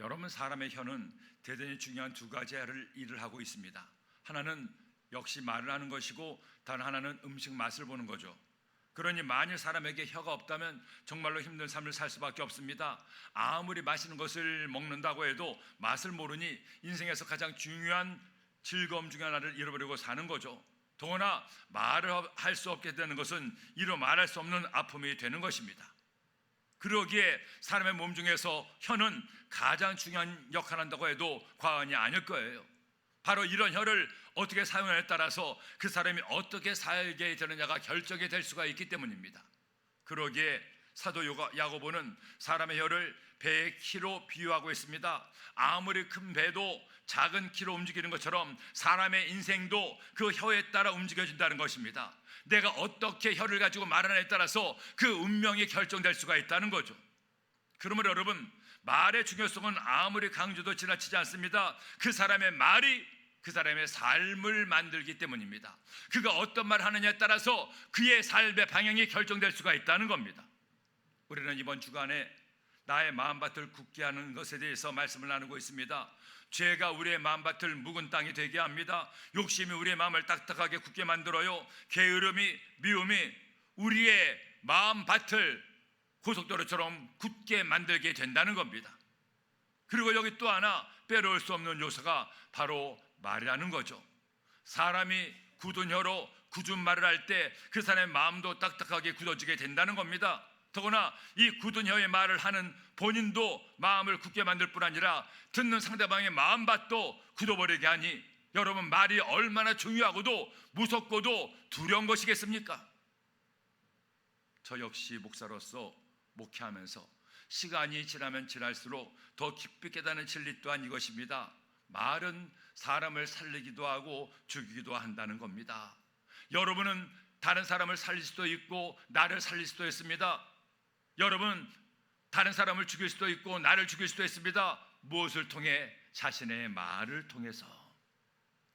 여러분, 사람의 혀는 대단히 중요한 두 가지 일을 하고 있습니다. 하나는 역시 말을 하는 것이고 다른 하나는 음식 맛을 보는 거죠. 그러니 만일 사람에게 혀가 없다면 정말로 힘든 삶을 살 수밖에 없습니다. 아무리 맛있는 것을 먹는다고 해도 맛을 모르니 인생에서 가장 중요한 즐거움 중에 하나를 잃어버리고 사는 거죠. 더구나 말을 할 수 없게 되는 것은 이루 말할 수 없는 아픔이 되는 것입니다. 그러기에 사람의 몸 중에서 혀는 가장 중요한 역할을 한다고 해도 과언이 아닐 거예요. 바로 이런 혀를 어떻게 사용하느냐에 따라서 그 사람이 어떻게 살게 되느냐가 결정이 될 수가 있기 때문입니다. 그러기에 사도 야고보는 사람의 혀를 배의 키로 비유하고 있습니다. 아무리 큰 배도 작은 키로 움직이는 것처럼 사람의 인생도 그 혀에 따라 움직여진다는 것입니다. 내가 어떻게 혀를 가지고 말하느냐에 따라서 그 운명이 결정될 수가 있다는 거죠. 그러므로 여러분, 말의 중요성은 아무리 강조도 지나치지 않습니다. 그 사람의 말이 그 사람의 삶을 만들기 때문입니다. 그가 어떤 말을 하느냐에 따라서 그의 삶의 방향이 결정될 수가 있다는 겁니다. 우리는 이번 주간에 나의 마음밭을 굳게 하는 것에 대해서 말씀을 나누고 있습니다. 죄가 우리의 마음밭을 묵은 땅이 되게 합니다. 욕심이 우리의 마음을 딱딱하게 굳게 만들어요. 게으름이, 미움이 우리의 마음밭을 고속도로처럼 굳게 만들게 된다는 겁니다. 그리고 여기 또 하나 빼놓을 수 없는 요소가 바로 말이라는 거죠. 사람이 굳은 혀로 굳은 말을 할 때 그 사람의 마음도 딱딱하게 굳어지게 된다는 겁니다. 더구나 이 굳은 혀의 말을 하는 본인도 마음을 굳게 만들 뿐 아니라 듣는 상대방의 마음밭도 굳어버리게 하니 여러분, 말이 얼마나 중요하고도 무섭고도 두려운 것이겠습니까? 저 역시 목사로서 목회하면서 시간이 지나면 지날수록 더 깊이 깨닫는 진리 또한 이것입니다. 말은 사람을 살리기도 하고 죽이기도 한다는 겁니다. 여러분은 다른 사람을 살릴 수도 있고 나를 살릴 수도 있습니다. 여러분, 다른 사람을 죽일 수도 있고 나를 죽일 수도 있습니다. 무엇을 통해? 자신의 말을 통해서.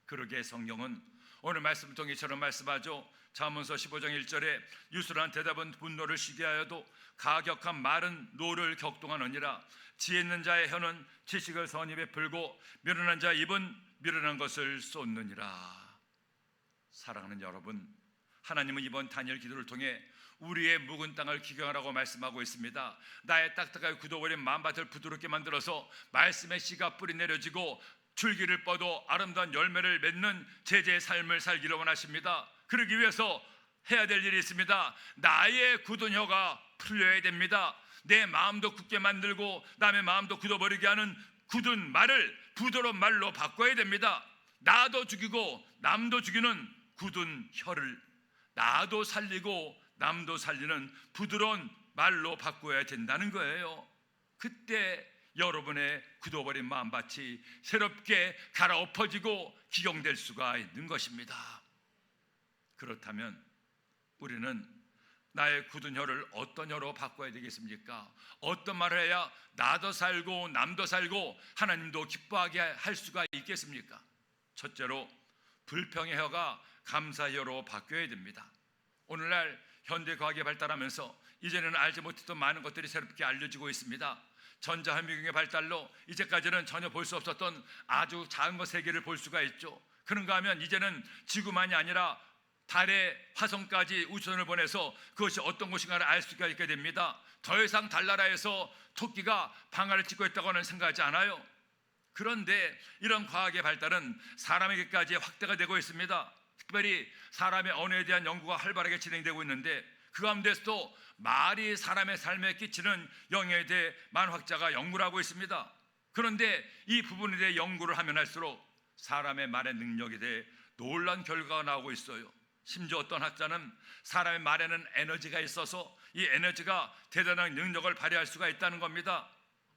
그러기에 성경은 오늘 말씀을 통해 이처럼 말씀하죠. 잠언서 15장 1절에 유술한 대답은 분노를 쉬게 하여도 가격한 말은 노를 격동하느니라. 지혜 있는 자의 혀는 지식을 선입에 풀고 미련한 자의 입은 미련한 것을 쏟느니라. 사랑하는 여러분, 하나님은 이번 다니엘 기도를 통해 우리의 묵은 땅을 기경하라고 말씀하고 있습니다. 나의 딱딱하게 굳어버린 마음밭을 부드럽게 만들어서 말씀의 씨가 뿌리 내려지고 줄기를 뻗어 아름다운 열매를 맺는 제자의 삶을 살기를 원하십니다. 그러기 위해서 해야 될 일이 있습니다. 나의 굳은 혀가 풀려야 됩니다. 내 마음도 굳게 만들고 남의 마음도 굳어버리게 하는 굳은 말을 부드러운 말로 바꿔야 됩니다. 나도 죽이고 남도 죽이는 굳은 혀를 나도 살리고 남도 살리는 부드러운 말로 바꿔야 된다는 거예요. 그때 여러분의 굳어버린 마음밭이 새롭게 갈아엎어지고 기경될 수가 있는 것입니다. 그렇다면 우리는 나의 굳은 혀를 어떤 혀로 바꿔야 되겠습니까? 어떤 말을 해야 나도 살고 남도 살고 하나님도 기뻐하게 할 수가 있겠습니까? 첫째로 불평의 혀가 감사의 혀로 바뀌어야 됩니다. 오늘날 현대과학이 발달하면서 이제는 알지 못했던 많은 것들이 새롭게 알려지고 있습니다. 전자현미경의 발달로 이제까지는 전혀 볼 수 없었던 아주 작은 것 세계를 볼 수가 있죠. 그런가 하면 이제는 지구만이 아니라 달에 화성까지 우주선을 보내서 그것이 어떤 곳인가를 알 수가 있게 됩니다. 더 이상 달나라에서 토끼가 방아를 찢고 있다고는 생각하지 않아요. 그런데 이런 과학의 발달은 사람에게까지 확대가 되고 있습니다. 특별히 사람의 언어에 대한 연구가 활발하게 진행되고 있는데 그 가운데서도 말이 사람의 삶에 끼치는 영향에 대해 많은 학자가 연구를 하고 있습니다. 그런데 이 부분에 대해 연구를 하면 할수록 사람의 말의 능력에 대해 놀라운 결과가 나오고 있어요. 심지어 어떤 학자는 사람의 말에는 에너지가 있어서 이 에너지가 대단한 능력을 발휘할 수가 있다는 겁니다.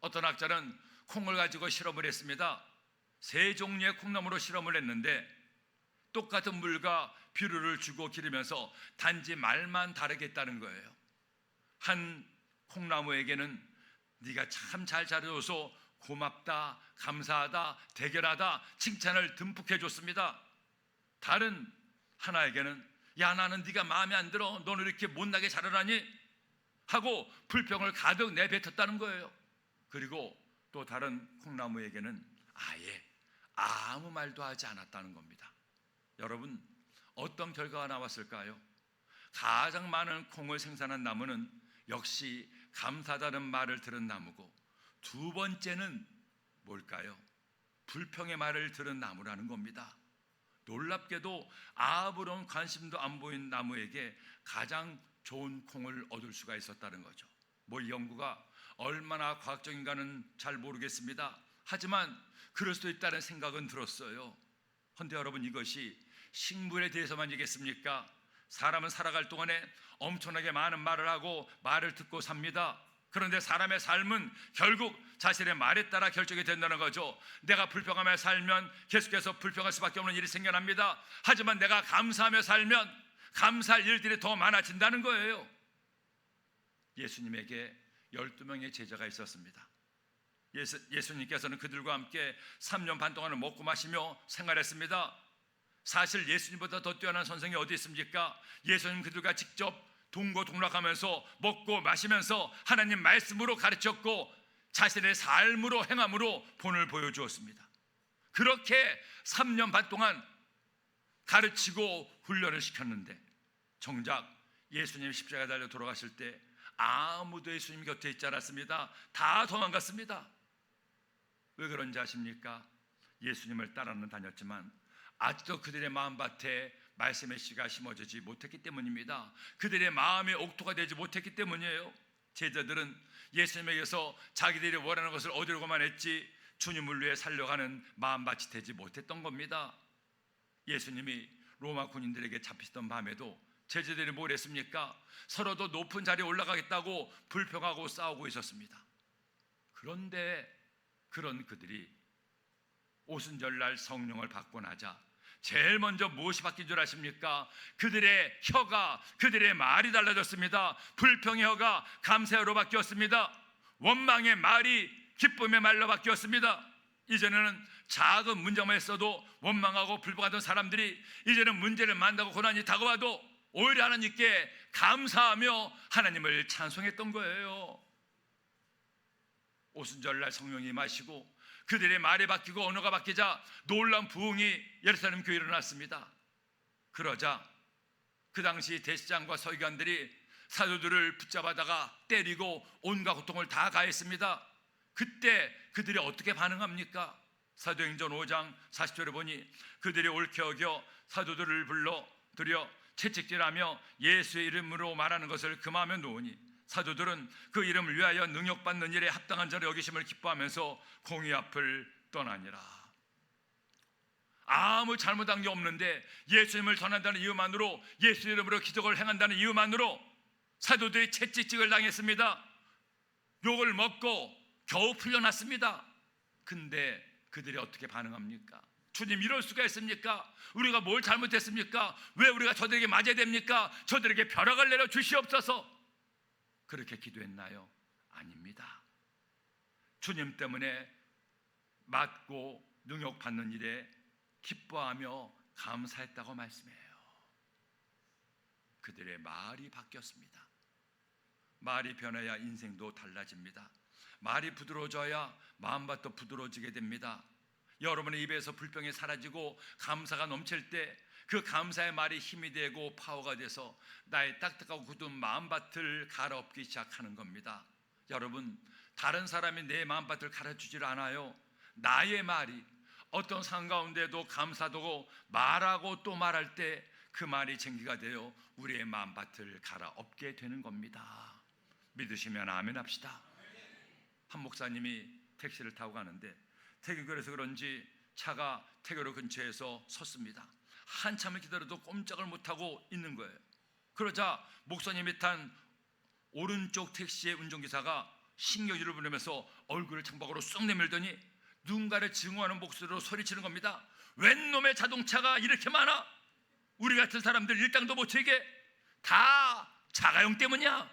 어떤 학자는 콩을 가지고 실험을 했습니다. 3종류의 콩나무로 실험을 했는데 똑같은 물과 비료를 주고 기르면서 단지 말만 다르게 했다는 거예요. 한 콩나무에게는 네가 참 잘 자라줘서 고맙다, 감사하다, 대견하다 칭찬을 듬뿍 해줬습니다. 다른 하나에게는 야, 나는 네가 마음에 안 들어, 너는 이렇게 못나게 자라나니? 하고 불평을 가득 내뱉었다는 거예요. 그리고 또 다른 콩나무에게는 아예 아무 말도 하지 않았다는 겁니다. 여러분, 어떤 결과가 나왔을까요? 가장 많은 콩을 생산한 나무는 역시 감사하다는 말을 들은 나무고, 두 번째는 뭘까요? 불평의 말을 들은 나무라는 겁니다. 놀랍게도 아무런 관심도 안 보인 나무에게 가장 좋은 콩을 얻을 수가 있었다는 거죠. 이 연구가 얼마나 과학적인가는 잘 모르겠습니다. 하지만 그럴 수도 있다는 생각은 들었어요. 그런데 여러분, 이것이 식물에 대해서만 얘기했습니까? 사람은 살아갈 동안에 엄청나게 많은 말을 하고 말을 듣고 삽니다. 그런데 사람의 삶은 결국 자신의 말에 따라 결정이 된다는 거죠. 내가 불평하며 살면 계속해서 불평할 수밖에 없는 일이 생겨납니다. 하지만 내가 감사하며 살면 감사할 일들이 더 많아진다는 거예요. 예수님에게 12명의 제자가 있었습니다. 예수님께서는 그들과 함께 3년 반 동안을 먹고 마시며 생활했습니다. 사실 예수님보다 더 뛰어난 선생이 어디 있습니까? 예수님 그들과 직접 동고동락하면서 먹고 마시면서 하나님 말씀으로 가르쳤고 자신의 삶으로 행함으로 본을 보여주었습니다. 그렇게 3년 반 동안 가르치고 훈련을 시켰는데 정작 예수님 십자가에 달려 돌아가실 때 아무도 예수님 곁에 있지 않았습니다. 다 도망갔습니다. 왜 그런지 아십니까? 예수님을 따라는 다녔지만 아직도 그들의 마음밭에 말씀의 씨가 심어지지 못했기 때문입니다. 그들의 마음의 옥토가 되지 못했기 때문이에요. 제자들은 예수님에게서 자기들이 원하는 것을 얻으려고만 했지 주님을 위해 살려가는 마음밭이 되지 못했던 겁니다. 예수님이 로마 군인들에게 잡히던 밤에도 제자들이 뭘 했습니까? 서로도 높은 자리에 올라가겠다고 불평하고 싸우고 있었습니다. 그런데 그런 그들이 오순절날 성령을 받고 나자 제일 먼저 무엇이 바뀐 줄 아십니까? 그들의 혀가, 그들의 말이 달라졌습니다. 불평의 혀가 감사의 혀로 바뀌었습니다. 원망의 말이 기쁨의 말로 바뀌었습니다. 이전에는 작은 문제만 했어도 원망하고 불평하던 사람들이 이제는 문제를 만나고 고난이 다가와도 오히려 하나님께 감사하며 하나님을 찬송했던 거예요. 오순절날 성령이 임하시고 그들의 말이 바뀌고 언어가 바뀌자 놀라운 부흥이 예루살렘 교회에 일어났습니다. 그러자 그 당시 대시장과 서기관들이 사도들을 붙잡아다가 때리고 온갖 고통을 다 가했습니다. 그때 그들이 어떻게 반응합니까? 사도행전 5장 40절에 보니 그들이 옳게 여겨 사도들을 불러 들여 채찍질하며 예수의 이름으로 말하는 것을 금하며 놓으니 사도들은 그 이름을 위하여 능력받는 일에 합당한 자로 여기심을 기뻐하면서 공의 앞을 떠나니라. 아무 잘못한 게 없는데 예수님을 전한다는 이유만으로, 예수 이름으로 기적을 행한다는 이유만으로 사도들이 채찍질을 당했습니다. 욕을 먹고 겨우 풀려났습니다. 근데 그들이 어떻게 반응합니까? 주님, 이럴 수가 있습니까? 우리가 뭘 잘못했습니까? 왜 우리가 저들에게 맞아야 됩니까? 저들에게 벼락을 내려 주시옵소서. 그렇게 기도했나요? 아닙니다. 주님 때문에 맞고 능욕받는 일에 기뻐하며 감사했다고 말씀해요. 그들의 말이 바뀌었습니다. 말이 변해야 인생도 달라집니다. 말이 부드러워져야 마음밭도 부드러워지게 됩니다. 여러분의 입에서 불평이 사라지고 감사가 넘칠 때 그 감사의 말이 힘이 되고 파워가 돼서 나의 딱딱하고 굳은 마음밭을 갈아엎기 시작하는 겁니다. 여러분, 다른 사람이 내 마음밭을 갈아주질 않아요. 나의 말이 어떤 상황 가운데도 감사하고 말하고 또 말할 때 그 말이 쟁기가 되어 우리의 마음밭을 갈아엎게 되는 겁니다. 믿으시면 아멘 합시다. 한 목사님이 택시를 타고 가는데 태교교에서 그런지 차가 태교로 근처에서 섰습니다. 한참을 기다려도 꼼짝을 못하고 있는 거예요. 그러자 목사님이 탄 오른쪽 택시의 운전기사가 신경질을 부리면서 얼굴을 창밖으로 쑥 내밀더니 누군가를 증오하는 목소리로 소리치는 겁니다. 웬 놈의 자동차가 이렇게 많아? 우리 같은 사람들 일당도 못 채게 다 자가용 때문이야.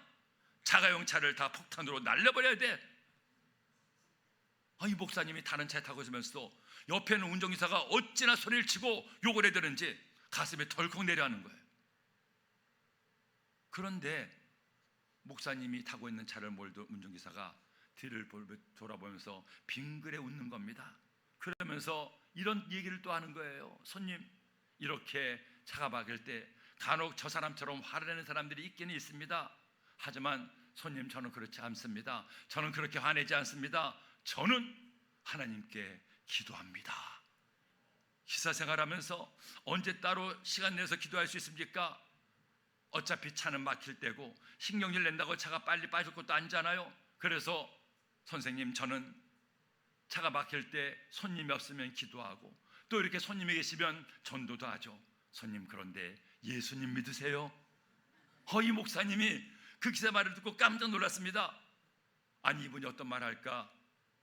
자가용 차를 다 폭탄으로 날려버려야 돼. 이 목사님이 다른 차에 타고 있으면서도 옆에 있는 운전기사가 어찌나 소리를 치고 욕을 해대는지 가슴이 덜컥 내려앉는 거예요. 그런데 목사님이 타고 있는 차를 몰던 운전기사가 뒤를 돌아보면서 빙그레 웃는 겁니다. 그러면서 이런 얘기를 또 하는 거예요. 손님, 이렇게 차가 막힐 때 간혹 저 사람처럼 화를 내는 사람들이 있기는 있습니다. 하지만 손님, 저는 그렇지 않습니다. 저는 그렇게 화내지 않습니다. 저는 하나님께 기도합니다. 기사 생활하면서 언제 따로 시간 내서 기도할 수 있습니까? 어차피 차는 막힐 때고 신경질 낸다고 차가 빨리 빠질 것도 아니잖아요. 그래서 선생님, 저는 차가 막힐 때 손님이 없으면 기도하고 또 이렇게 손님이 계시면 전도도 하죠. 손님, 그런데 예수님 믿으세요? 이 목사님이 그 기사 말을 듣고 깜짝 놀랐습니다. 아니, 이분이 어떤 말 할까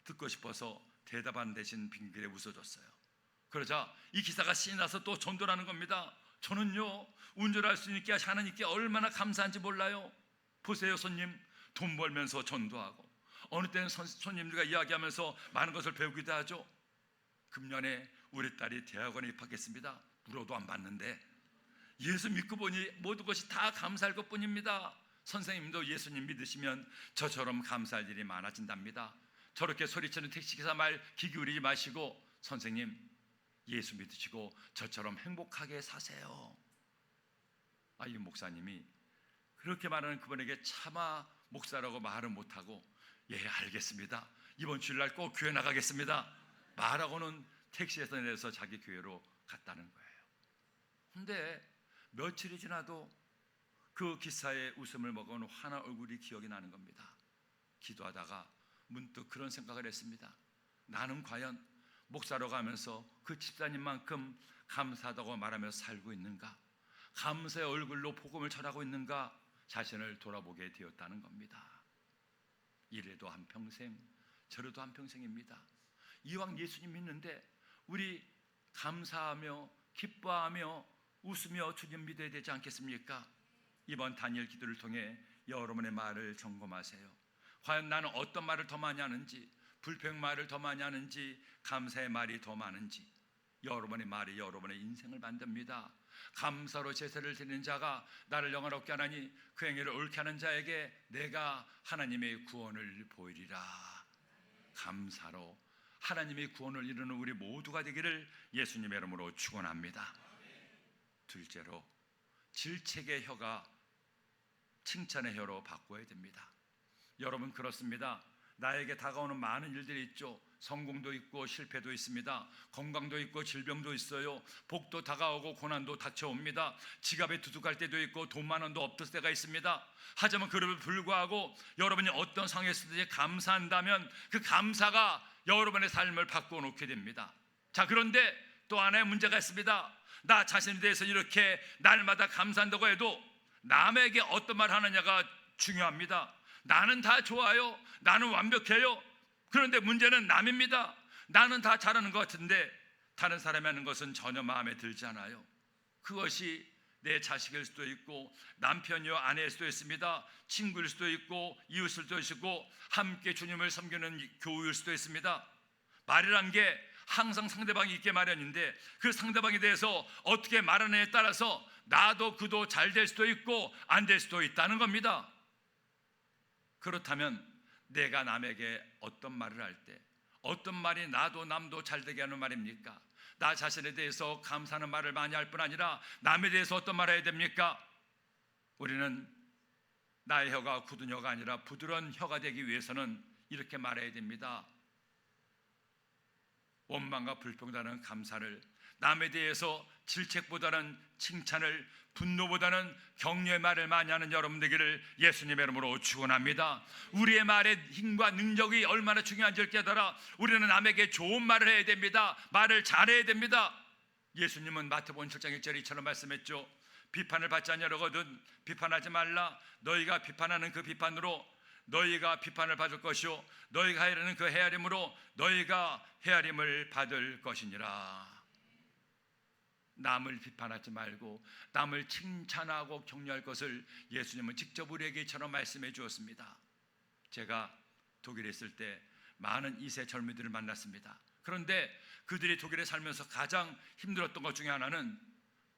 듣고 싶어서 대답하는 대신 빙그레 웃어줬어요. 그러자 이 기사가 신이 나서 또 전도를 하는 겁니다. 저는요, 운전할 수 있게 하신 하나님께 얼마나 감사한지 몰라요. 보세요, 손님, 돈 벌면서 전도하고 어느 때는 손님들과 이야기하면서 많은 것을 배우기도 하죠. 금년에 우리 딸이 대학원에 입학했습니다. 물어도 안 받는데 예수 믿고 보니 모든 것이 다 감사할 것뿐입니다. 선생님도 예수님 믿으시면 저처럼 감사할 일이 많아진답니다. 저렇게 소리치는 택시기사 말 귀 기울이지 마시고 선생님, 예수 믿으시고 저처럼 행복하게 사세요. 이 목사님이 그렇게 말하는 그분에게 차마 목사라고 말을 못하고 예, 알겠습니다, 이번 주일날 꼭 교회 나가겠습니다 말하고는 택시에서 내려서 자기 교회로 갔다는 거예요. 근데 며칠이 지나도 그 기사의 웃음을 먹은 환한 얼굴이 기억이 나는 겁니다. 기도하다가 문득 그런 생각을 했습니다. 나는 과연 목사로 가면서 그 집사님만큼 감사하다고 말하며 살고 있는가? 감사의 얼굴로 복음을 전하고 있는가? 자신을 돌아보게 되었다는 겁니다. 이래도 한평생, 저래도 한평생입니다. 이왕 예수님 믿는데 우리 감사하며 기뻐하며 웃으며 주님 믿어야 되지 않겠습니까? 이번 다니엘 기도를 통해 여러분의 말을 점검하세요. 과연 나는 어떤 말을 더 많이 하는지, 불평 말을 더 많이 하는지, 감사의 말이 더 많은지. 여러분의 말이 여러분의 인생을 만듭니다. 감사로 제사를 드리는 자가 나를 영화롭게 하나니 그 행위를 옳게 하는 자에게 내가 하나님의 구원을 보이리라. 감사로 하나님의 구원을 이루는 우리 모두가 되기를 예수님의 이름으로 축원합니다. 둘째로, 질책의 혀가 칭찬의 혀로 바꿔야 됩니다. 여러분, 그렇습니다. 나에게 다가오는 많은 일들이 있죠. 성공도 있고 실패도 있습니다. 건강도 있고 질병도 있어요. 복도 다가오고 고난도 닥쳐옵니다. 지갑에 두둑할 때도 있고 돈만 원도 없을 때가 있습니다. 하지만 그럼에도 불구하고 여러분이 어떤 상황에서든지 감사한다면 그 감사가 여러분의 삶을 바꿔놓게 됩니다. 자, 그런데 또 하나의 문제가 있습니다. 나 자신에 대해서 이렇게 날마다 감사한다고 해도 남에게 어떤 말 하느냐가 중요합니다. 나는 다 좋아요. 나는 완벽해요. 그런데 문제는 남입니다. 나는 다 잘하는 것 같은데 다른 사람이 하는 것은 전혀 마음에 들지 않아요. 그것이 내 자식일 수도 있고 남편이요 아내일 수도 있습니다. 친구일 수도 있고 이웃일 수도 있고 함께 주님을 섬기는 교우일 수도 있습니다. 말이란 게 항상 상대방이 있게 마련인데 그 상대방에 대해서 어떻게 말하느냐에 따라서 나도 그도 잘 될 수도 있고 안 될 수도 있다는 겁니다. 그렇다면 내가 남에게 어떤 말을 할 때 어떤 말이 나도 남도 잘 되게 하는 말입니까? 나 자신에 대해서 감사하는 말을 많이 할 뿐 아니라 남에 대해서 어떤 말을 해야 됩니까? 우리는 나의 혀가 굳은 혀가 아니라 부드러운 혀가 되기 위해서는 이렇게 말해야 됩니다. 원망과 불평보다는 감사를, 남에 대해서 질책보다는 칭찬을, 분노보다는 격려의 말을 많이 하는 여러분 되기를 예수님의 이름으로 축원합니다. 우리의 말의 힘과 능력이 얼마나 중요한지를 깨달아 우리는 남에게 좋은 말을 해야 됩니다. 말을 잘해야 됩니다. 예수님은 마태복음 7장 1절에 이처럼 말씀했죠. 비판을 받지 아니하거든 비판하지 말라. 너희가 비판하는 그 비판으로 너희가 비판을 받을 것이요 너희가 헤아리는 그 헤아림으로 너희가 헤아림을 받을 것이니라. 남을 비판하지 말고 남을 칭찬하고 격려할 것을 예수님은 직접 우리에게 이처럼 말씀해 주었습니다. 제가 독일에 있을 때 많은 2세 젊은이들을 만났습니다. 그런데 그들이 독일에 살면서 가장 힘들었던 것 중에 하나는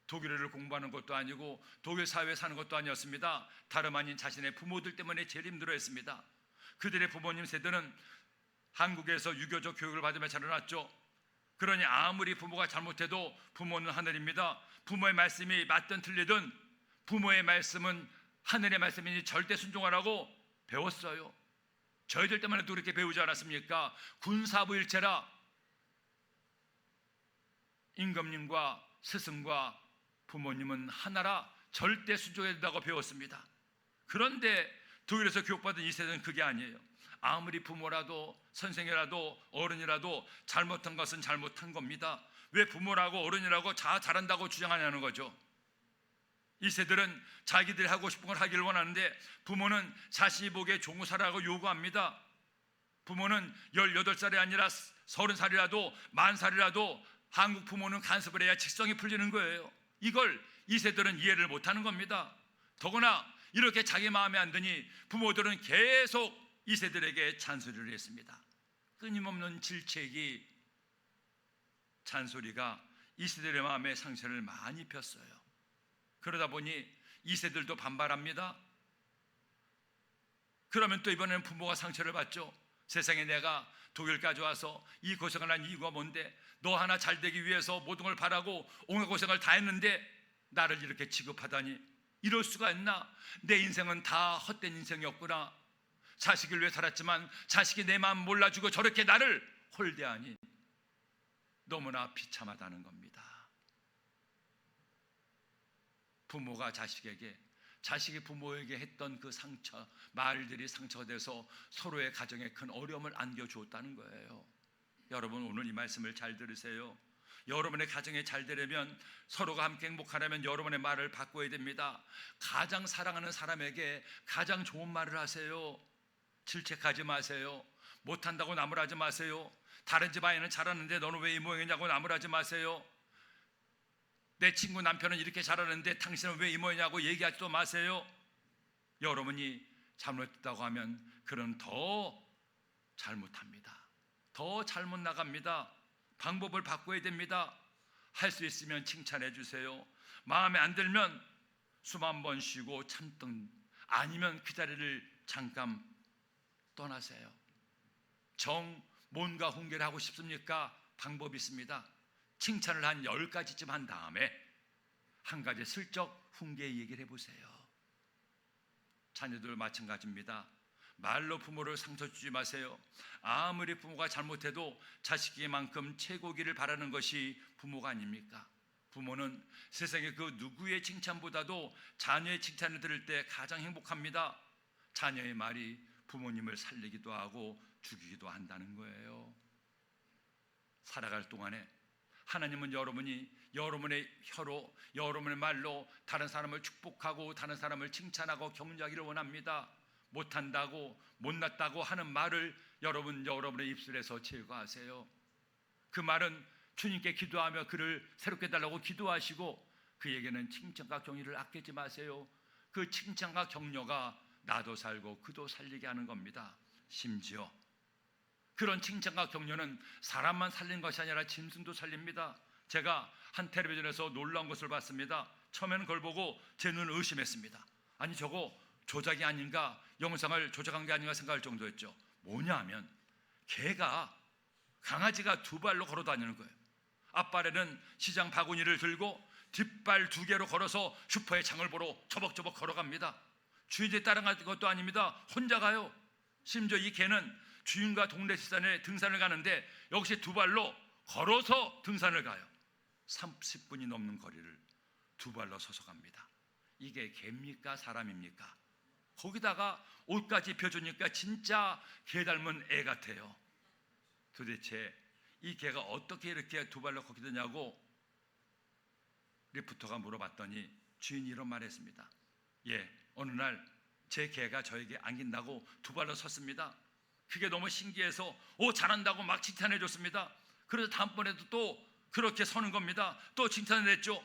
독일어를 공부하는 것도 아니고 독일 사회에 사는 것도 아니었습니다. 다름 아닌 자신의 부모들 때문에 제일 힘들어했습니다. 그들의 부모님 세대는 한국에서 유교적 교육을 받으며 자라났죠. 그러니 아무리 부모가 잘못해도 부모는 하늘입니다. 부모의 말씀이 맞든 틀리든 부모의 말씀은 하늘의 말씀이니 절대 순종하라고 배웠어요. 저희들 때만 해도 그렇게 배우지 않았습니까? 군사부일체라 임금님과 스승과 부모님은 하나라 절대 순종해야 된다고 배웠습니다. 그런데 독일에서 교육받은 이 세대는 그게 아니에요. 아무리 부모라도 선생이라도 어른이라도 잘못한 것은 잘못한 겁니다. 왜 부모라고 어른이라고 잘한다고 주장하냐는 거죠. 이 세들은 자기들이 하고 싶은 걸 하기를 원하는데 부모는 자신이 보기에 좋은 거 살아라고 요구합니다. 부모는 18살이 아니라 30살이라도 10살이라도 한국 부모는 간섭을 해야 직성이 풀리는 거예요. 이걸 이 세들은 이해를 못하는 겁니다. 더구나 이렇게 자기 마음에 안 드니 부모들은 계속 이 세들에게 잔소리를 했습니다. 끊임없는 질책이 잔소리가 이 세들의 마음에 상처를 많이 폈어요. 그러다 보니 이 세들도 반발합니다. 그러면 또 이번에는 부모가 상처를 받죠. 세상에 내가 독일까지 와서 이 고생을 한 이유가 뭔데, 너 하나 잘 되기 위해서 모든 걸 바라고 온갖 고생을 다 했는데 나를 이렇게 취급하다니, 이럴 수가 있나? 내 인생은 다 헛된 인생이었구나. 자식을 위해 살았지만 자식이 내 마음 몰라주고 저렇게 나를 홀대하니 너무나 비참하다는 겁니다. 부모가 자식에게, 자식이 부모에게 했던 그 상처, 말들이 상처돼서 서로의 가정에 큰 어려움을 안겨주었다는 거예요. 여러분, 오늘 이 말씀을 잘 들으세요. 여러분의 가정이 잘 되려면, 서로가 함께 행복하려면 여러분의 말을 바꿔야 됩니다. 가장 사랑하는 사람에게 가장 좋은 말을 하세요. 질책하지 마세요. 못한다고 나무라지 마세요. 다른 집 아이는 잘하는데 너는 왜 이 모양이냐고 나무라지 마세요. 내 친구 남편은 이렇게 잘하는데 당신은 왜 이 모양이냐고 얘기하지도 마세요. 여러분이 잘못했다고 하면 그는 더 잘못합니다. 더 잘못 나갑니다. 방법을 바꿔야 됩니다. 할 수 있으면 칭찬해 주세요. 마음에 안 들면 숨 한 번 쉬고 참든, 아니면 그 자리를 잠깐 떠나세요. 뭔가 훈계를 하고 싶습니까? 방법이 있습니다. 칭찬을 한 10가지쯤 한 다음에 한 가지 슬쩍 훈계 얘기를 해보세요. 자녀들 마찬가지입니다. 말로 부모를 상처 주지 마세요. 아무리 부모가 잘못해도 자식에게만큼 최고기를 바라는 것이 부모가 아닙니까? 부모는 세상의 그 누구의 칭찬보다도 자녀의 칭찬을 들을 때 가장 행복합니다. 자녀의 말이 부모님을 살리기도 하고 죽이기도 한다는 거예요. 살아갈 동안에 하나님은 여러분의 혀로, 여러분의 말로 다른 사람을 축복하고 다른 사람을 칭찬하고 격려하기를 원합니다. 못한다고, 못났다고 하는 말을 여러분의 입술에서 제거하세요. 그 말은 주님께 기도하며 그를 새롭게 해달라고 기도하시고, 그에게는 칭찬과 격려를 아끼지 마세요. 그 칭찬과 격려가 나도 살고 그도 살리게 하는 겁니다. 심지어 그런 칭찬과 격려는 사람만 살리는 것이 아니라 짐승도 살립니다. 제가 한 텔레비전에서 놀라운 것을 봤습니다. 처음에는 그걸 보고 제 눈을 의심했습니다. 아니, 저거 조작이 아닌가, 영상을 조작한 게 아닌가 생각할 정도였죠. 뭐냐 하면 강아지가 2발로 걸어 다니는 거예요. 앞발에는 시장 바구니를 들고 뒷발 2개로 걸어서 슈퍼의 장을 보러 처벅처벅 걸어갑니다. 주인이 따라가는 것도 아닙니다. 혼자 가요. 심지어 이 개는 주인과 동네 시산에 등산을 가는데 역시 2발로 걸어서 등산을 가요. 30분이 넘는 거리를 2발로 서서 갑니다. 이게 개입니까? 사람입니까? 거기다가 옷까지 입혀주니까 진짜 개 닮은 애 같아요. 도대체 이 개가 어떻게 이렇게 2발로 걷게 되냐고 리포터가 물어봤더니 주인이 이런 말 했습니다. 어느 날 제 개가 저에게 안긴다고 2발로 섰습니다. 그게 너무 신기해서 잘한다고 막 칭찬해 줬습니다. 그래서 다음번에도 또 그렇게 서는 겁니다. 또 칭찬을 했죠.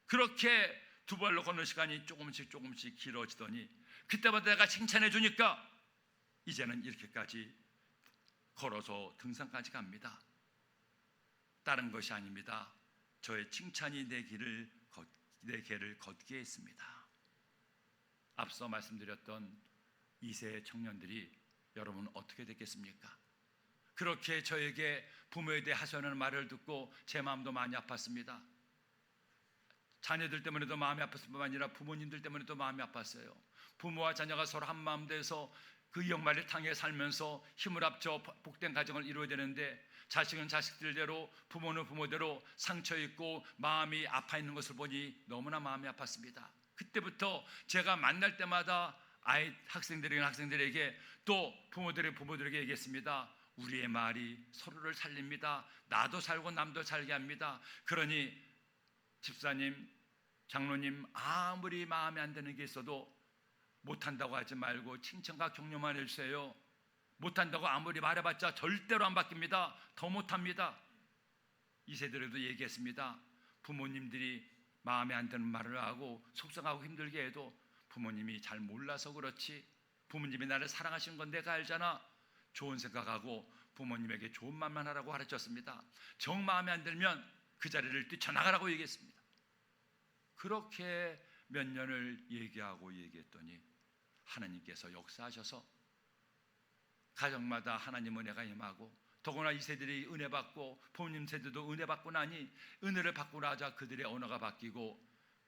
그렇게 2발로 걷는 시간이 조금씩 길어지더니 그때마다 내가 칭찬해 주니까 이제는 이렇게까지 걸어서 등산까지 갑니다. 다른 것이 아닙니다. 저의 칭찬이 내 개를 걷게 했습니다. 앞서 말씀드렸던 2세 청년들이 여러분 어떻게 됐겠습니까? 그렇게 저에게 부모에 대해 하소연하는 말을 듣고 제 마음도 많이 아팠습니다. 자녀들 때문에도 마음이 아팠을 뿐만 아니라 부모님들 때문에도 마음이 아팠어요. 부모와 자녀가 서로 한 마음 돼서 그 역말을 당해 살면서 힘을 합쳐 복된 가정을 이루어야 되는데, 자식은 자식들대로 부모는 부모대로 상처 있고 마음이 아파 있는 것을 보니 너무나 마음이 아팠습니다. 그때부터 제가 만날 때마다 학생들에게 또 부모들에게 얘기했습니다. 우리의 말이 서로를 살립니다. 나도 살고 남도 살게 합니다. 그러니 집사님, 장로님, 아무리 마음에 안 드는 게 있어도 못한다고 하지 말고 칭찬과 격려만 해주세요. 못한다고 아무리 말해봤자 절대로 안 바뀝니다. 더 못합니다. 이 세대로도 얘기했습니다. 부모님들이 마음에 안 드는 말을 하고 속상하고 힘들게 해도 부모님이 잘 몰라서 그렇지, 부모님이 나를 사랑하시는 건 내가 알잖아. 좋은 생각하고 부모님에게 좋은 말만 하라고 가르쳤습니다. 정 마음에 안 들면 그 자리를 뛰쳐나가라고 얘기했습니다. 그렇게 몇 년을 얘기했더니 하나님께서 역사하셔서 가정마다 하나님 은혜가 임하고, 더구나 이 세대들이 은혜 받고 부모님 세대도 은혜 받고 나니 은혜를 받고 나자 그들의 언어가 바뀌고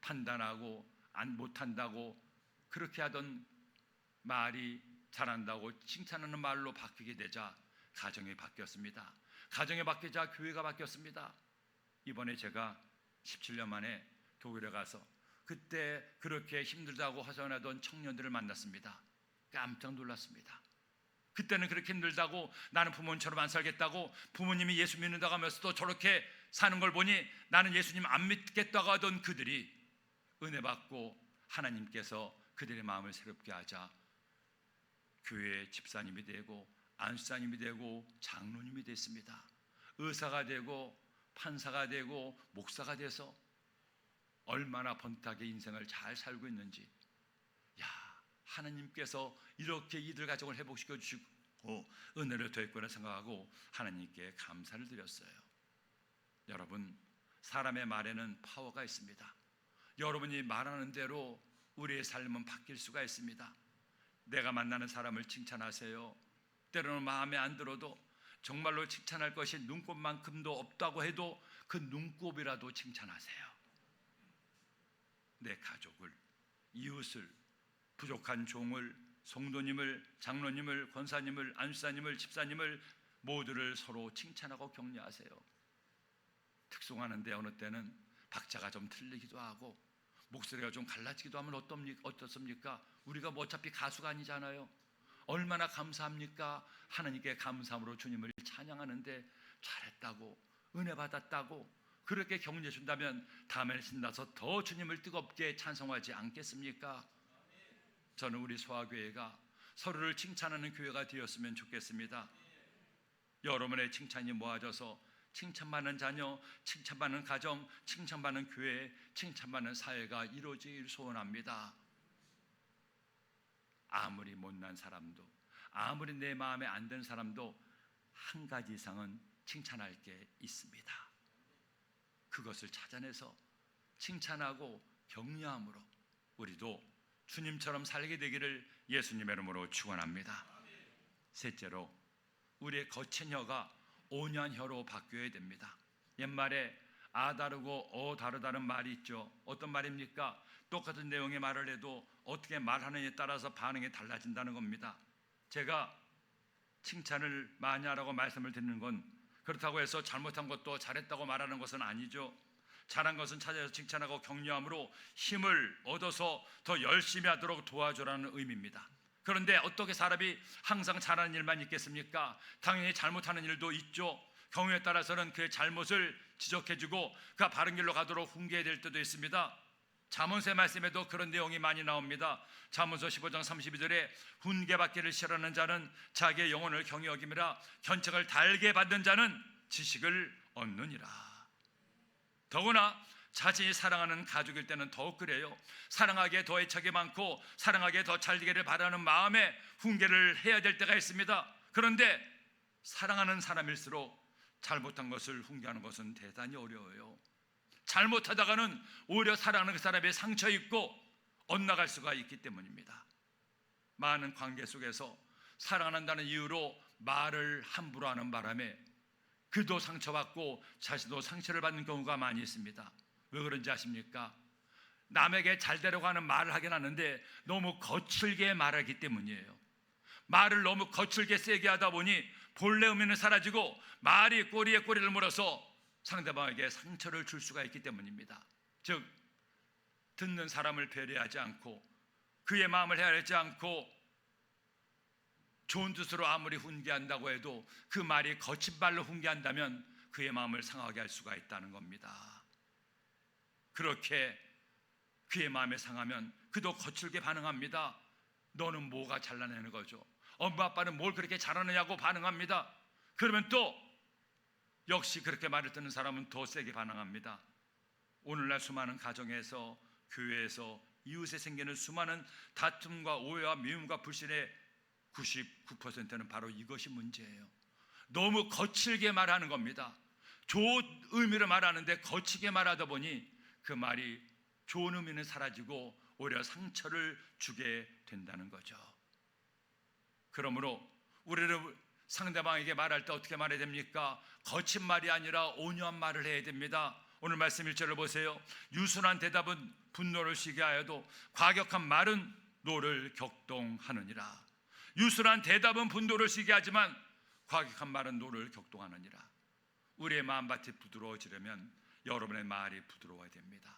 판단하고 못한다고 그렇게 하던 말이 잘한다고 칭찬하는 말로 바뀌게 되자 가정이 바뀌었습니다. 가정이 바뀌자 교회가 바뀌었습니다. 이번에 제가 17년 만에 독일에 가서 그때 그렇게 힘들다고 하소연하던 청년들을 만났습니다. 깜짝 놀랐습니다. 그때는 그렇게 힘들다고, 나는 부모님처럼 안 살겠다고, 부모님이 예수 믿는다고 하면서도 저렇게 사는 걸 보니 나는 예수님 안 믿겠다고 하던 그들이 은혜 받고 하나님께서 그들의 마음을 새롭게 하자 교회 집사님이 되고 안수사님이 되고 장로님이 됐습니다. 의사가 되고 판사가 되고 목사가 돼서 얼마나 번듯하게 인생을 잘 살고 있는지, 하나님께서 이렇게 이들 가정을 회복시켜 주시고 은혜를 더했구나 생각하고 하나님께 감사를 드렸어요. 여러분, 사람의 말에는 파워가 있습니다. 여러분이 말하는 대로 우리의 삶은 바뀔 수가 있습니다. 내가 만나는 사람을 칭찬하세요. 때로는 마음에 안 들어도 정말로 칭찬할 것이 눈곱만큼도 없다고 해도 그 눈곱이라도 칭찬하세요. 내 가족을, 이웃을, 부족한 종을, 성도님을, 장로님을, 권사님을, 안수사님을, 집사님을 모두를 서로 칭찬하고 격려하세요. 특송하는데 어느 때는 박자가 좀 틀리기도 하고 목소리가 좀 갈라지기도 하면 어떻습니까? 우리가 뭐 어차피 가수가 아니잖아요. 얼마나 감사합니까? 하나님께 감사함으로 주님을 찬양하는데 잘했다고, 은혜 받았다고 그렇게 격려해 준다면 다음에 신나서 더 주님을 뜨겁게 찬송하지 않겠습니까? 저는 우리 소아교회가 서로를 칭찬하는 교회가 되었으면 좋겠습니다. 여러분의 칭찬이 모아져서 칭찬받는 자녀, 칭찬받는 가정, 칭찬받는 교회, 칭찬받는 사회가 이루어지길 소원합니다. 아무리 못난 사람도, 아무리 내 마음에 안 드는 사람도 한 가지 이상은 칭찬할 게 있습니다. 그것을 찾아내서 칭찬하고 격려함으로 우리도 주님처럼 살게 되기를 예수님의 이름으로 축원합니다. 셋째로, 우리의 거친 혀가 온유한 혀로 바뀌어야 됩니다. 옛말에 아 다르고 어 다르다는 말이 있죠. 어떤 말입니까? 똑같은 내용의 말을 해도 어떻게 말하느냐에 따라서 반응이 달라진다는 겁니다. 제가 칭찬을 많이 하라고 말씀을 드리는 건 그렇다고 해서 잘못한 것도 잘했다고 말하는 것은 아니죠. 잘한 것은 찾아서 칭찬하고 격려함으로 힘을 얻어서 더 열심히 하도록 도와주라는 의미입니다. 그런데 어떻게 사람이 항상 잘하는 일만 있겠습니까? 당연히 잘못하는 일도 있죠. 경우에 따라서는 그의 잘못을 지적해주고 그가 바른 길로 가도록 훈계해야 될 때도 있습니다. 잠언서의 말씀에도 그런 내용이 많이 나옵니다. 잠언서 15장 32절에 훈계받기를 싫어하는 자는 자기의 영혼을 경히 여김이라 견책을 달게 받는 자는 지식을 얻느니라. 더구나 자신이 사랑하는 가족일 때는 더욱 그래요. 사랑하기에 더 애착이 많고 사랑하기에 더 잘 되기를 바라는 마음에 훈계를 해야 될 때가 있습니다. 그런데 사랑하는 사람일수록 잘못한 것을 훈계하는 것은 대단히 어려워요. 잘못하다가는 오히려 사랑하는 그 사람의 상처 입고 엇나갈 수가 있기 때문입니다. 많은 관계 속에서 사랑한다는 이유로 말을 함부로 하는 바람에 그도 상처받고 자신도 상처를 받는 경우가 많이 있습니다. 왜 그런지 아십니까? 남에게 잘 되려고 하는 말을 하긴 하는데 너무 거칠게 말하기 때문이에요. 말을 너무 거칠게 세게 하다 보니 본래 의미는 사라지고 말이 꼬리에 꼬리를 물어서 상대방에게 상처를 줄 수가 있기 때문입니다. 즉, 듣는 사람을 배려하지 않고 그의 마음을 헤아리지 않고 좋은 뜻으로 아무리 훈계한다고 해도 그 말이 거친 말로 훈계한다면 그의 마음을 상하게 할 수가 있다는 겁니다. 그렇게 그의 마음에 상하면 그도 거칠게 반응합니다. 너는 뭐가 잘나내는 거죠? 엄마 아빠는 뭘 그렇게 잘하느냐고 반응합니다. 그러면 또 역시 그렇게 말을 듣는 사람은 더 세게 반응합니다. 오늘날 수많은 가정에서, 교회에서, 이웃에 생기는 수많은 다툼과 오해와 미움과 불신의 99%는 바로 이것이 문제예요. 너무 거칠게 말하는 겁니다. 좋은 의미로 말하는데 거칠게 말하다 보니 그 말이 좋은 의미는 사라지고 오히려 상처를 주게 된다는 거죠. 그러므로 우리는 상대방에게 말할 때 어떻게 말해야 됩니까? 거친 말이 아니라 온유한 말을 해야 됩니다. 오늘 말씀 1절을 보세요. 유순한 대답은 분노를 쉬게 하여도 과격한 말은 노를 격동하느니라. 유순한 대답은 분노를 쉬게 하지만 과격한 말은 노를 격동하느니라. 우리의 마음밭이 부드러워지려면 여러분의 말이 부드러워야 됩니다.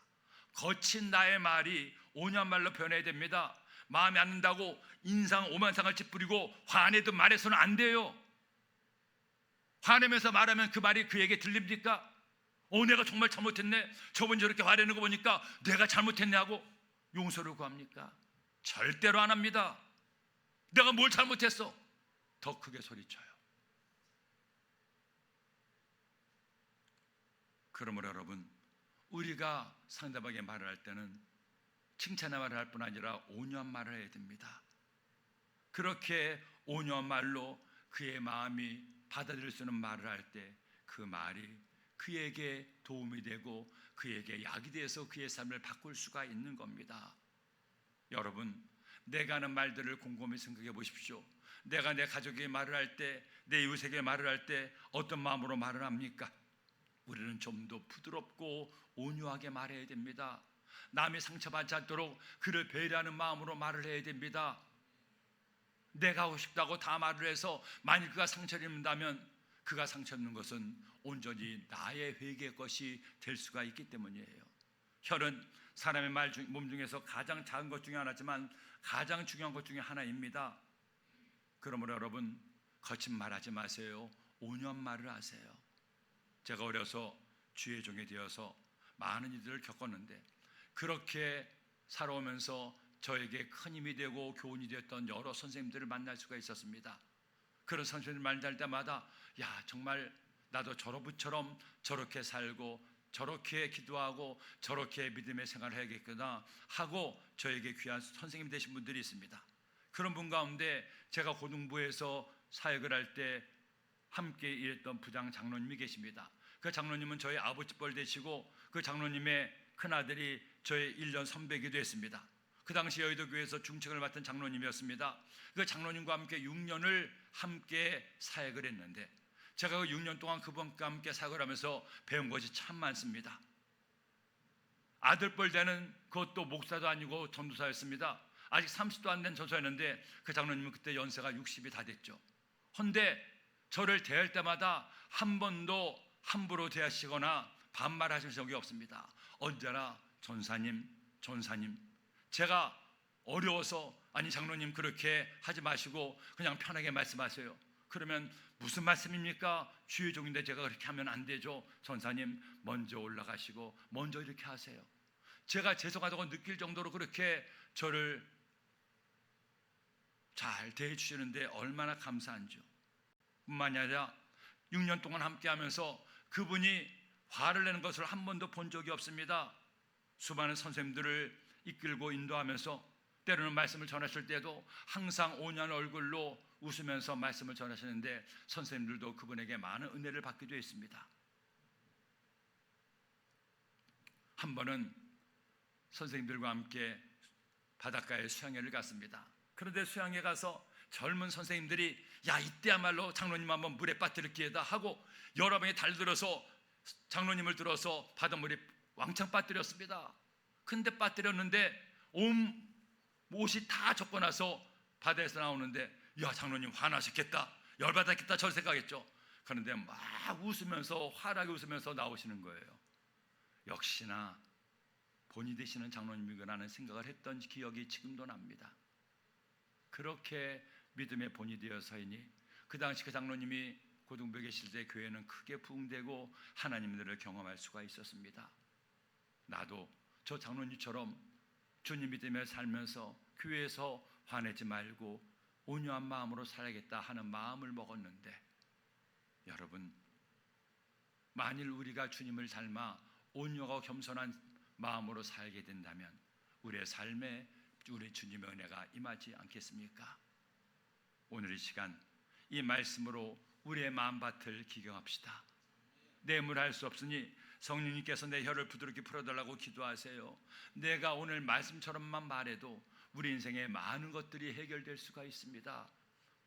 거친 나의 말이 온유한 말로 변해야 됩니다. 마음에 안 든다고 인상 오만상을 찌푸리고 화내도 말해서는 안 돼요. 화내면서 말하면 그 말이 그에게 들립니까? 내가 정말 잘못했네. 저번 저렇게 화내는 거 보니까 내가 잘못했네 하고 용서를 구합니까? 절대로 안 합니다. 내가 뭘 잘못했어? 더 크게 소리쳐요. 그러므로 여러분, 우리가 상대방에게 말을 할 때는 칭찬의 말을 할 뿐 아니라 온유한 말을 해야 됩니다. 그렇게 온유한 말로 그의 마음이 받아들일 수 있는 말을 할 때 그 말이 그에게 도움이 되고 그에게 약이 되어서 그의 삶을 바꿀 수가 있는 겁니다. 여러분, 내가 하는 말들을 곰곰이 생각해 보십시오. 내가 내 가족에게 말을 할 때, 내 이웃에게 말을 할 때 어떤 마음으로 말을 합니까? 우리는 좀 더 부드럽고 온유하게 말해야 됩니다. 남이 상처받지 않도록 그를 배려하는 마음으로 말을 해야 됩니다. 내가 하고 싶다고 다 말을 해서 만일 그가 상처를 입는다면 그가 상처 입는 것은 온전히 나의 회개의 것이 될 수가 있기 때문이에요. 혈은 사람의 몸 중에서 가장 작은 것 중에 하나지만 가장 중요한 것 중에 하나입니다. 그러므로 여러분, 거친 말하지 마세요. 온유한 말을 하세요. 제가 어려서 주의 종이 되어서 많은 일들을 겪었는데 그렇게 살아오면서 저에게 큰 힘이 되고 교훈이 되었던 여러 선생님들을 만날 수가 있었습니다. 그런 선생님들 만날 때마다 정말 나도 저러분처럼 저렇게 살고 저렇게 기도하고 저렇게 믿음의 생활을 해야겠구나 하고 저에게 귀한 선생님 되신 분들이 있습니다. 그런 분 가운데 제가 고등부에서 사역을 할 때 함께 일했던 부장 장로님이 계십니다. 그 장로님은 저희 아버지 뻘 되시고 그 장로님의 큰아들이 저의 1년 선배이기도 했습니다. 그 당시 여의도 교회에서 중책을 맡은 장로님이었습니다. 그 장로님과 함께 6년을 함께 사역을 했는데 제가 그 6년 동안 그분과 함께 사역을 하면서 배운 것이 참 많습니다. 아들뻘 되는 그것도 목사도 아니고 전도사였습니다. 아직 30도 안 된 전도사였는데 그 장로님은 그때 연세가 60이 다 됐죠. 헌데 저를 대할 때마다 한 번도 함부로 대하시거나 반말하신 적이 없습니다. 언제나 전사님 제가 어려워서 아니 장로님 그렇게 하지 마시고 그냥 편하게 말씀하세요. 그러면 무슨 말씀입니까? 주의 종인데 제가 그렇게 하면 안 되죠. 전사님 먼저 올라가시고 먼저 이렇게 하세요. 제가 죄송하다고 느낄 정도로 그렇게 저를 잘 대해 주시는데 얼마나 감사한지요. 뿐만이 아니라 6년 동안 함께 하면서 그분이 화를 내는 것을 한 번도 본 적이 없습니다. 수많은 선생님들을 이끌고 인도하면서 때로는 말씀을 전하실 때도 항상 온유한 얼굴로 웃으면서 말씀을 전하시는데 선생님들도 그분에게 많은 은혜를 받기도 했습니다. 한 번은 선생님들과 함께 바닷가에 수영회를 갔습니다. 그런데 수양에 가서 젊은 선생님들이 야 이때야말로 장로님 한번 물에 빠뜨릴 기회다 하고 여러 명이 달들어서 장로님을 들어서 바닷물에 왕창 빠뜨렸습니다. 근데 빠뜨렸는데 온 옷이 다 젖고 나서 바다에서 나오는데 야 장로님 화나셨겠다, 열받았겠다 저 생각했죠. 그런데 막 웃으면서 환하게 웃으면서 나오시는 거예요. 역시나 본이 되시는 장로님이구나라는 생각을 했던 기억이 지금도 납니다. 그렇게 믿음의 본이 되어서이니 그 당시 그 장로님이 고등부에 계실 때 교회는 크게 부흥되고 하나님들을 경험할 수가 있었습니다. 나도 저 장로님처럼 주님 믿음에 살면서 교회에서 화내지 말고 온유한 마음으로 살아야겠다 하는 마음을 먹었는데, 여러분, 만일 우리가 주님을 닮아 온유하고 겸손한 마음으로 살게 된다면 우리의 삶에 우리 주님의 은혜가 임하지 않겠습니까? 오늘 이 시간 이 말씀으로 우리의 마음밭을 기경합시다. 내물할 수 없으니 성령님께서 내 혀를 부드럽게 풀어달라고 기도하세요. 내가 오늘 말씀처럼만 말해도 우리 인생에 많은 것들이 해결될 수가 있습니다.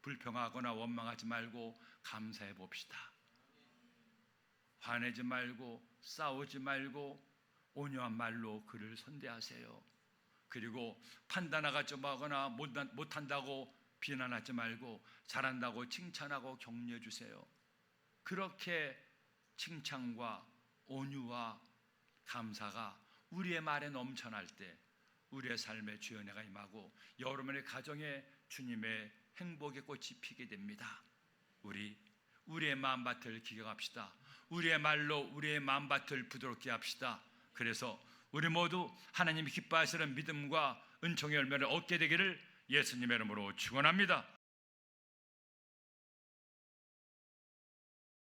불평하거나 원망하지 말고 감사해 봅시다. 화내지 말고 싸우지 말고 온유한 말로 그를 선대하세요. 그리고 판단하지 마거나 못한다고 비난하지 말고 잘한다고 칭찬하고 격려해 주세요. 그렇게 칭찬과 온유와 감사가 우리의 말에 넘쳐날 때 우리의 삶에 주의 은혜가 임하고 여러분의 가정에 주님의 행복의 꽃이 피게 됩니다. 우리의 마음밭을 기경합시다. 우리의 말로 우리의 마음밭을 부드럽게 합시다. 그래서 우리 모두 하나님이 기뻐하시는 믿음과 은총의 열매를 얻게 되기를 예수님의 이름으로 축원합니다.